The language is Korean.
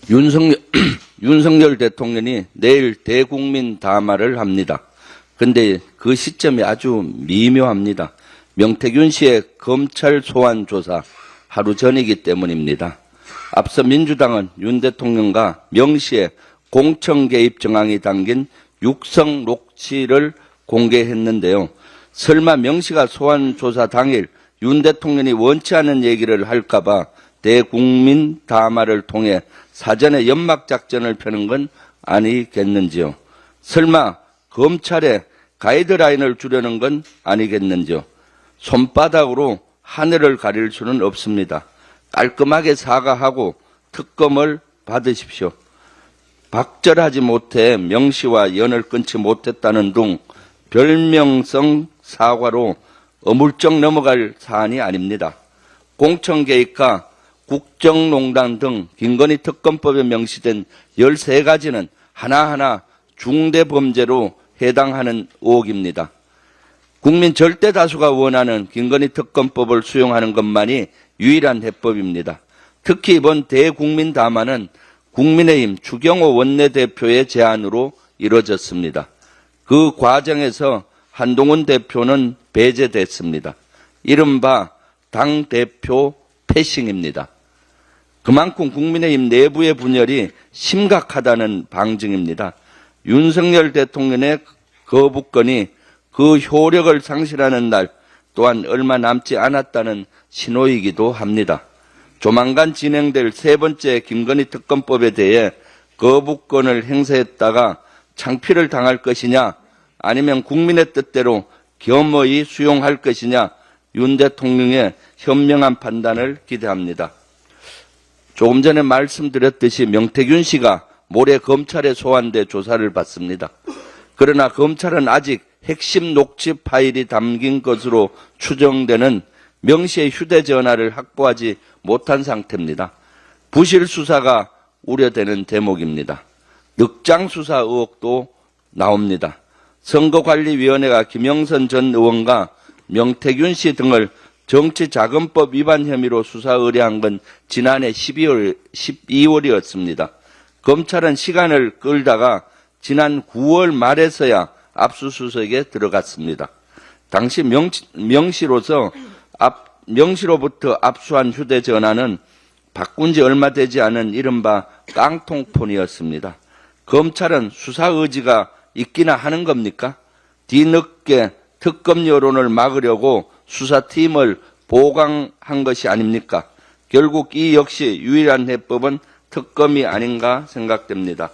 윤석열 대통령이 내일 대국민 담화를 합니다. 근데 그 시점이 아주 미묘합니다. 명태균 씨의 검찰 소환 조사 하루 전이기 때문입니다. 앞서 민주당은 윤 대통령과 명 씨의 공청 개입 정황이 담긴 육성 녹취를 공개했는데요. 설마 명 씨가 소환 조사 당일 윤 대통령이 원치 않은 얘기를 할까봐 대국민 담화를 통해 사전에 연막 작전을 펴는 건 아니겠는지요? 설마 검찰의 가이드라인을 주려는 건 아니겠는지요? 손바닥으로 하늘을 가릴 수는 없습니다. 깔끔하게 사과하고 특검을 받으십시오. 박절하지 못해 명 씨와 연을 끊지 못했다는 둥 별명성 사과로 어물쩍 넘어갈 사안이 아닙니다. 공청개입과 국정농단 등 김건희 특검법에 명시된 13가지는 하나하나 중대범죄로 해당하는 의혹입니다. 국민 절대 다수가 원하는 김건희 특검법을 수용하는 것만이 유일한 해법입니다. 특히 이번 대국민 담화는 국민의힘 추경호 원내대표의 제안으로 이루어졌습니다. 그 과정에서 한동훈 대표는 배제됐습니다. 이른바 당대표 패싱입니다. 그만큼 국민의힘 내부의 분열이 심각하다는 방증입니다. 윤석열 대통령의 거부권이 그 효력을 상실하는 날 또한 얼마 남지 않았다는 신호이기도 합니다. 조만간 진행될 세 번째 김건희 특검법에 대해 거부권을 행사했다가 창피를 당할 것이냐 아니면 국민의 뜻대로 겸허히 수용할 것이냐 윤 대통령의 현명한 판단을 기대합니다. 조금 전에 말씀드렸듯이 명태균 씨가 모레 검찰에 소환돼 조사를 받습니다. 그러나 검찰은 아직 핵심 녹취 파일이 담긴 것으로 추정되는 명 씨의 휴대전화를 확보하지 못한 상태입니다. 부실 수사가 우려되는 대목입니다. 늑장 수사 의혹도 나옵니다. 선거관리위원회가 김영선 전 의원과 명태균 씨 등을 정치자금법 위반 혐의로 수사 의뢰한 건 지난해 12월이었습니다. 검찰은 시간을 끌다가 지난 9월 말에서야 압수수색에 들어갔습니다. 당시 명시로부터 압수한 휴대전화는 바꾼 지 얼마 되지 않은 이른바 깡통폰이었습니다. 검찰은 수사 의지가 있기나 하는 겁니까? 뒤늦게 특검 여론을 막으려고 수사팀을 보강한 것이 아닙니까? 결국 이 역시 유일한 해법은 특검이 아닌가 생각됩니다.